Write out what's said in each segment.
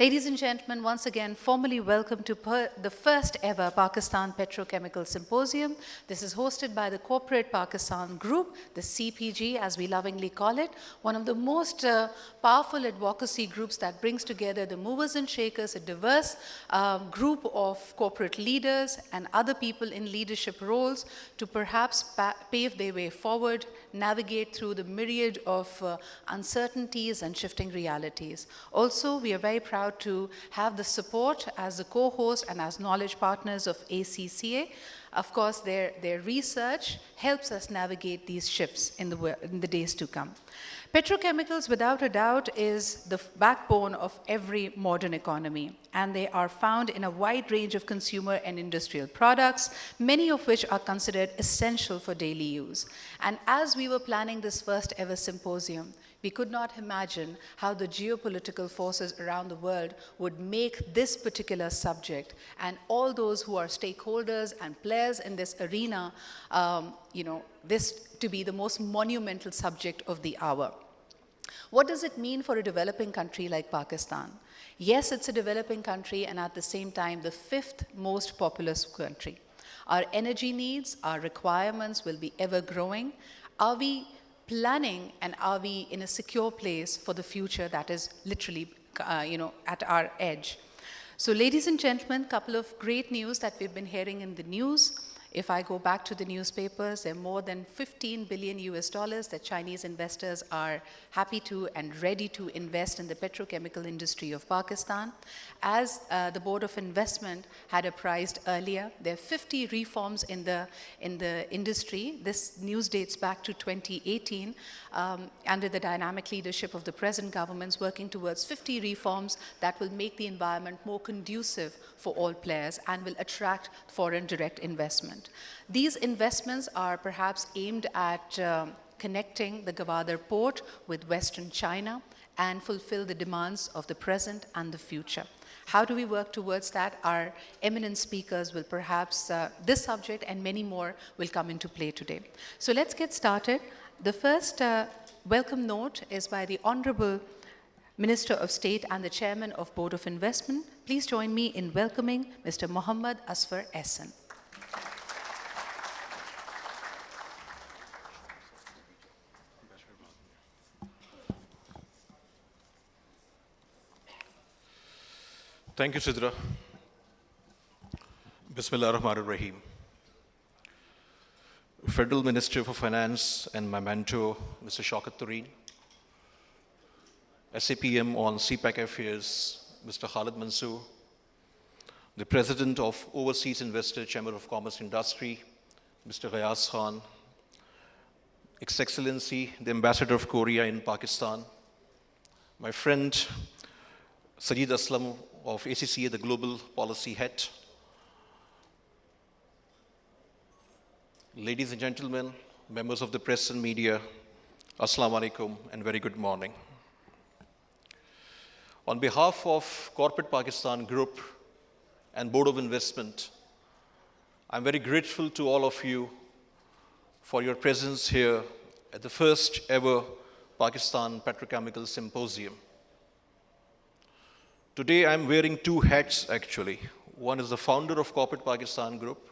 Ladies and gentlemen, once again, formally welcome to the first ever Pakistan Petrochemical Symposium. This is hosted by the Corporate Pakistan Group, the CPG as we lovingly call it, one of the most powerful advocacy groups that brings together the movers and shakers, a diverse group of corporate leaders and other people in leadership roles to perhaps pave their way forward, navigate through the myriad of uncertainties and shifting realities. Also, we are very proud to have the support as the co-host and as knowledge partners of ACCA. Of course, their research helps us navigate these shifts in the days to come. Petrochemicals, without a doubt, is the backbone of every modern economy, and they are found in a wide range of consumer and industrial products, many of which are considered essential for daily use. And as we were planning this first ever symposium, we could not imagine how the geopolitical forces around the world would make this particular subject and all those who are stakeholders and players in this arena, this to be the most monumental subject of the hour. What does it mean for a developing country like Pakistan? Yes, it's a developing country and at the same time the fifth most populous country. Our energy needs, our requirements will be ever growing. Are we planning and are we in a secure place for the future that is literally at our edge? So ladies and gentlemen, a couple of great news that we've been hearing in the news. If I go back to the newspapers, there are more than 15 billion US dollars that Chinese investors are happy to and ready to invest in the petrochemical industry of Pakistan. As the Board of Investment had apprised earlier, there are 50 reforms in the industry. This news dates back to 2018 under the dynamic leadership of the present governments working towards 50 reforms that will make the environment more conducive for all players and will attract foreign direct investment. These investments are perhaps aimed at connecting the Gwadar port with Western China and fulfill the demands of the present and the future. How do we work towards that? Our eminent speakers will perhaps, this subject and many more will come into play today. So let's get started. The first welcome note is by the Honorable Minister of State and the Chairman of Board of Investment. Please join me in welcoming Mr. Mohammad Azfar Ahsan. Thank you, Sidra. Bismillah ar-Rahman ar-Rahim. Federal Minister for Finance and my mentor, Mr. Shaukat Tareen. SAPM on CPEC Affairs, Mr. Khalid Mansoor. The President of Overseas Investor Chamber of Commerce Industry, Mr. Ghayas Khan. His Excellency, the Ambassador of Korea in Pakistan. My friend, Sajid Aslam of ACCA, the Global Policy Head. Ladies and gentlemen, members of the press and media, Assalamu alaikum and very good morning. On behalf of Corporate Pakistan Group and Board of Investment, I'm very grateful to all of you for your presence here at the first ever Pakistan Petrochemical Symposium. Today, I'm wearing two hats, actually. One is the founder of Corporate Pakistan Group,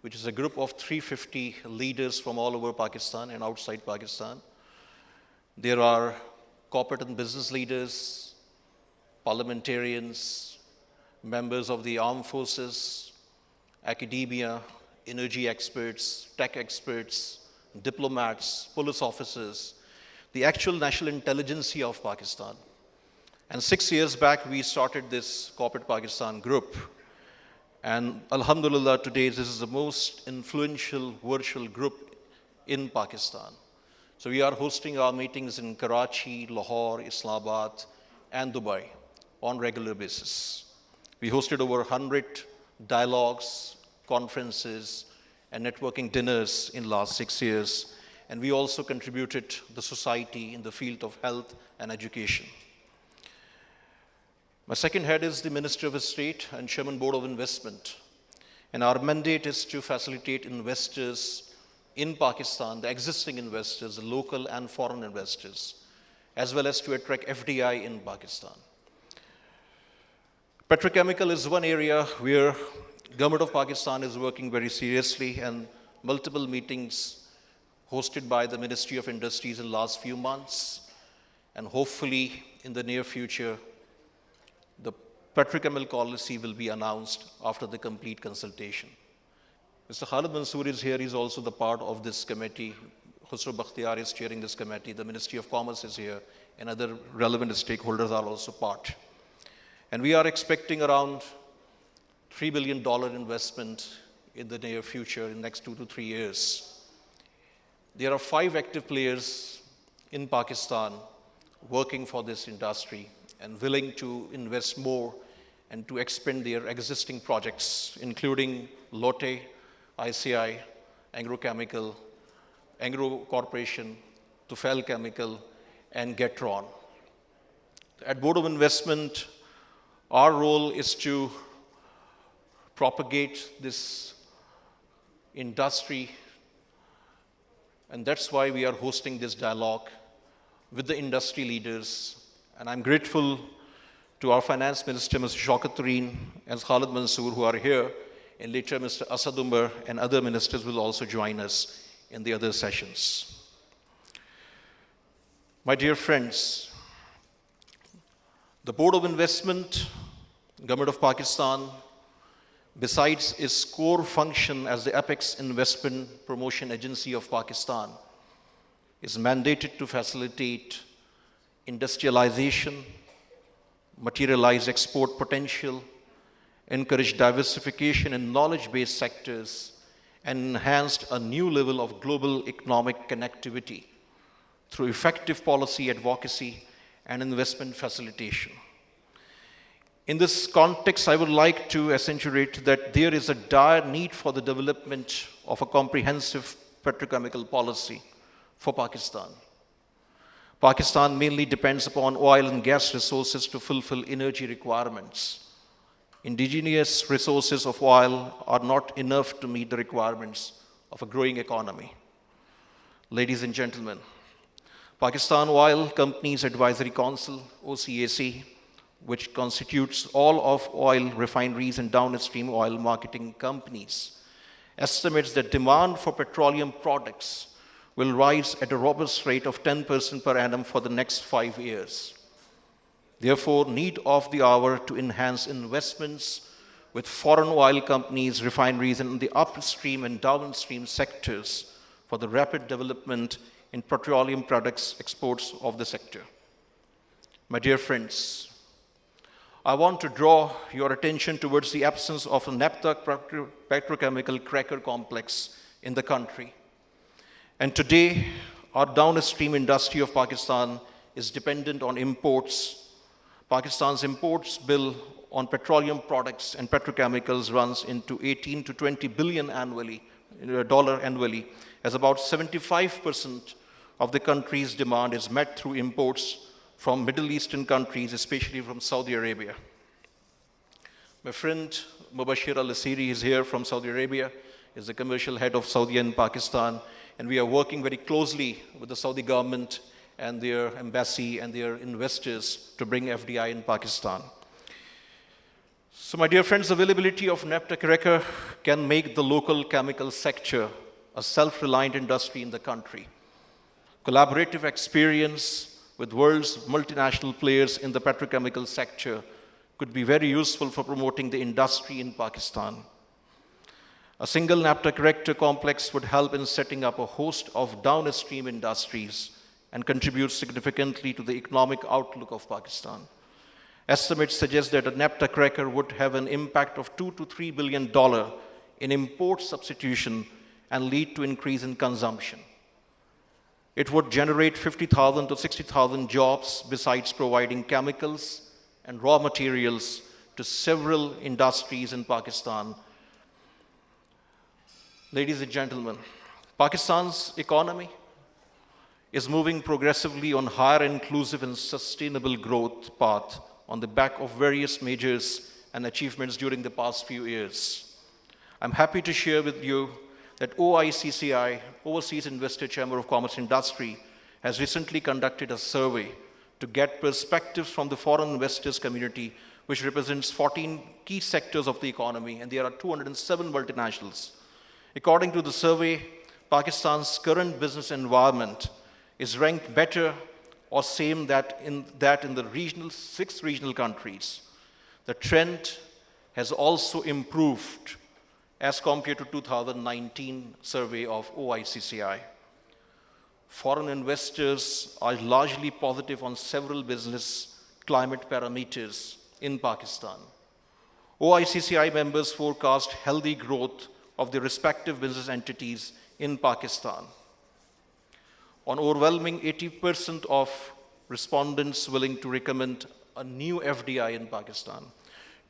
which is a group of 350 leaders from all over Pakistan and outside Pakistan. There are corporate and business leaders, parliamentarians, members of the armed forces, academia, energy experts, tech experts, diplomats, police officers, the actual national intelligentsia of Pakistan. And 6 years back, we started this Corporate Pakistan Group. And alhamdulillah, today, this is the most influential virtual group in Pakistan. So we are hosting our meetings in Karachi, Lahore, Islamabad, and Dubai on regular basis. We hosted over 100 dialogues, conferences, and networking dinners in the last 6 years. And we also contributed the society in the field of health and education. My second head is the Minister of State and Chairman Board of Investment. And our mandate is to facilitate investors in Pakistan, the existing investors, the local and foreign investors, as well as to attract FDI in Pakistan. Petrochemical is one area where Government of Pakistan is working very seriously, and multiple meetings hosted by the Ministry of Industries in the last few months, and hopefully in the near future, the petrochemical policy will be announced after the complete consultation. Mr. Khalid Mansoor is here. He's also the part of this committee. Khusro Bakhtiar is chairing this committee. The Ministry of Commerce is here, and other relevant stakeholders are also part. And we are expecting around $3 billion investment in the near future, in the next 2 to 3 years. There are 5 active players in Pakistan working for this industry and willing to invest more and to expand their existing projects, including Lotte, ICI, Anglo Chemical, Anglo Corporation, Tufel Chemical, and Getron. At Board of Investment, our role is to propagate this industry, and that's why we are hosting this dialogue with the industry leaders. And I'm grateful to our Finance Minister, Mr. Shaukat Tareen, and Khalid Mansoor, who are here, and later Mr. Asad Umar and other ministers will also join us in the other sessions. My dear friends, the Board of Investment, Government of Pakistan, besides its core function as the apex investment promotion agency of Pakistan, is mandated to facilitate industrialization, materialize export potential, encourage diversification in knowledge-based sectors, and enhanced a new level of global economic connectivity through effective policy advocacy and investment facilitation. In this context, I would like to accentuate that there is a dire need for the development of a comprehensive petrochemical policy for Pakistan. Pakistan mainly depends upon oil and gas resources to fulfill energy requirements. Indigenous resources of oil are not enough to meet the requirements of a growing economy. Ladies and gentlemen, Pakistan Oil Companies Advisory Council, OCAC, which constitutes all of oil refineries and downstream oil marketing companies, estimates that demand for petroleum products will rise at a robust rate of 10% per annum for the next 5 years. Therefore, need of the hour to enhance investments with foreign oil companies, refineries, and the upstream and downstream sectors for the rapid development in petroleum products exports of the sector. My dear friends, I want to draw your attention towards the absence of a naphtha petrochemical cracker complex in the country. And today, our downstream industry of Pakistan is dependent on imports. Pakistan's imports bill on petroleum products and petrochemicals runs into 18 to 20 billion dollar annually, as about 75% of the country's demand is met through imports from Middle Eastern countries, especially from Saudi Arabia. My friend Mubashir Al-Asiri is here from Saudi Arabia, is the commercial head of Saudi and Pakistan, and we are working very closely with the Saudi government and their embassy and their investors to bring FDI in Pakistan. So my dear friends, availability of naphtha cracker can make the local chemical sector a self-reliant industry in the country. Collaborative experience with world's multinational players in the petrochemical sector could be very useful for promoting the industry in Pakistan. A single naphtha cracker complex would help in setting up a host of downstream industries and contribute significantly to the economic outlook of Pakistan. Estimates suggest that a naphtha cracker would have an impact of $2 to $3 billion in import substitution and lead to increase in consumption. It would generate 50,000 to 60,000 jobs besides providing chemicals and raw materials to several industries in Pakistan. Ladies and gentlemen, Pakistan's economy is moving progressively on higher inclusive and sustainable growth path on the back of various measures and achievements during the past few years. I'm happy to share with you that OICCI, Overseas Investor Chamber of Commerce Industry, has recently conducted a survey to get perspectives from the foreign investors community which represents 14 key sectors of the economy, and there are 207 multinationals. According to the survey, Pakistan's current business environment is ranked better or same that in the 6 regional countries. The trend has also improved as compared to 2019 survey of OICCI. Foreign investors are largely positive on several business climate parameters in Pakistan. OICCI members forecast healthy growth of the respective business entities in Pakistan. On overwhelming 80% of respondents willing to recommend a new FDI in Pakistan.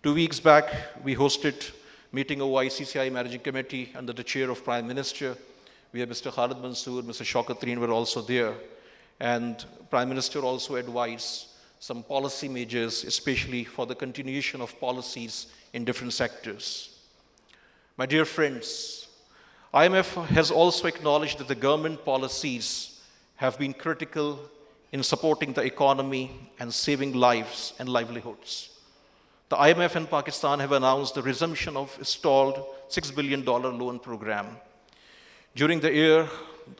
2 weeks back, we hosted meeting OICCI Managing Committee under the chair of Prime Minister. We have Mr. Khalid Mansoor, Mr. Shaukat Tareen were also there. And Prime Minister also advised some policy measures, especially for the continuation of policies in different sectors. My dear friends, IMF has also acknowledged that the government policies have been critical in supporting the economy and saving lives and livelihoods. The IMF and Pakistan have announced the resumption of stalled $6 billion loan program. During the year,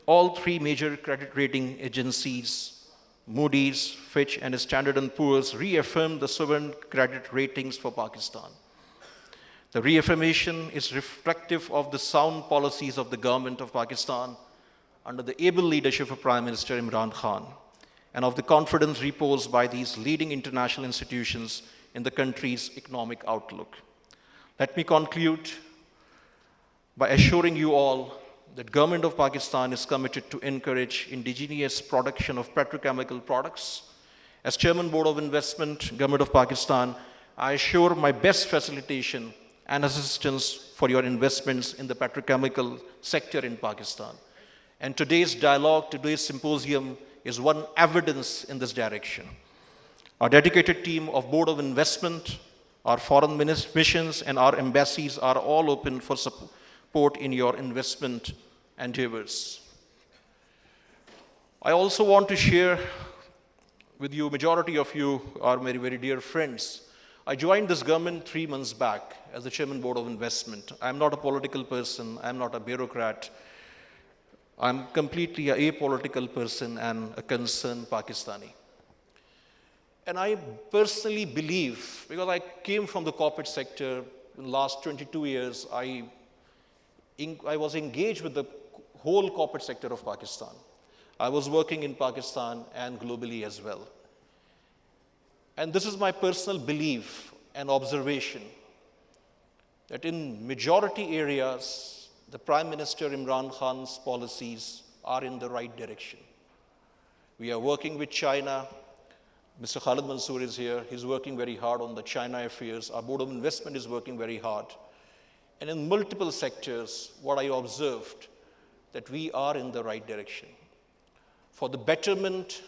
all 3 major credit rating agencies, Moody's, Fitch, and Standard & Poor's, reaffirmed the sovereign credit ratings for Pakistan. The reaffirmation is reflective of the sound policies of the government of Pakistan under the able leadership of Prime Minister Imran Khan, and of the confidence reposed by these leading international institutions in the country's economic outlook. Let me conclude by assuring you all that Government of Pakistan is committed to encourage indigenous production of petrochemical products. As Chairman Board of Investment, Government of Pakistan, I assure my best facilitation and assistance for your investments in the petrochemical sector in Pakistan. And today's dialogue, today's symposium is one evidence in this direction. Our dedicated team of Board of Investment, our foreign missions, and our embassies are all open for support in your investment endeavors. I also want to share with you, majority of you are very, very dear friends. I joined this government 3 months back as the Chairman Board of Investment. I'm not a political person, I'm not a bureaucrat. I'm completely an apolitical person and a concerned Pakistani. And I personally believe, because I came from the corporate sector in the last 22 years, I was engaged with the whole corporate sector of Pakistan. I was working in Pakistan and globally as well. And this is my personal belief and observation that in majority areas, the Prime Minister Imran Khan's policies are in the right direction. We are working with China. Mr. Khalid Mansoor is here. He's working very hard on the China affairs. Our Board of Investment is working very hard. And in multiple sectors, what I observed, that we are in the right direction. For the betterment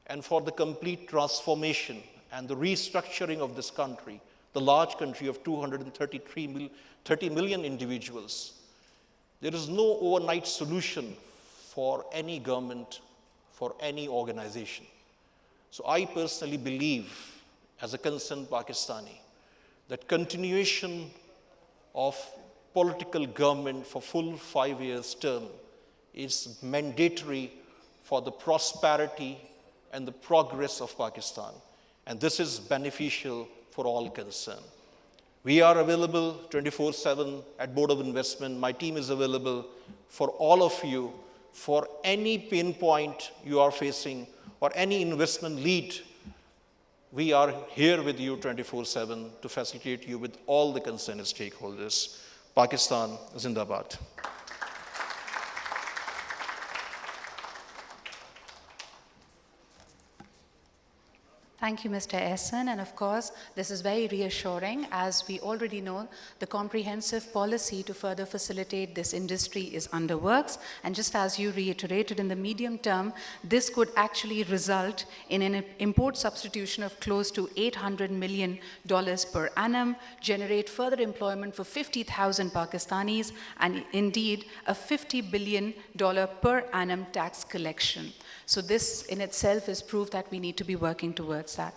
and for the complete transformation and the restructuring of this country, the large country of 30 million individuals, there is no overnight solution for any government, for any organization. So I personally believe, as a concerned Pakistani, that continuation of political government for full 5 years term is mandatory for the prosperity and the progress of Pakistan. And this is beneficial for all concerned. We are available 24/7 at Board of Investment. My team is available for all of you for any pain point you are facing or any investment lead. We are here with you 24/7 to facilitate you with all the concerned stakeholders. Pakistan Zindabad. Thank you, Mr. Ahsan. And of course, this is very reassuring. As we already know, the comprehensive policy to further facilitate this industry is under works. And just as you reiterated, in the medium term, this could actually result in an import substitution of close to $800 million per annum, generate further employment for 50,000 Pakistanis, and indeed a $50 billion per annum tax collection. So this in itself is proof that we need to be working towards that.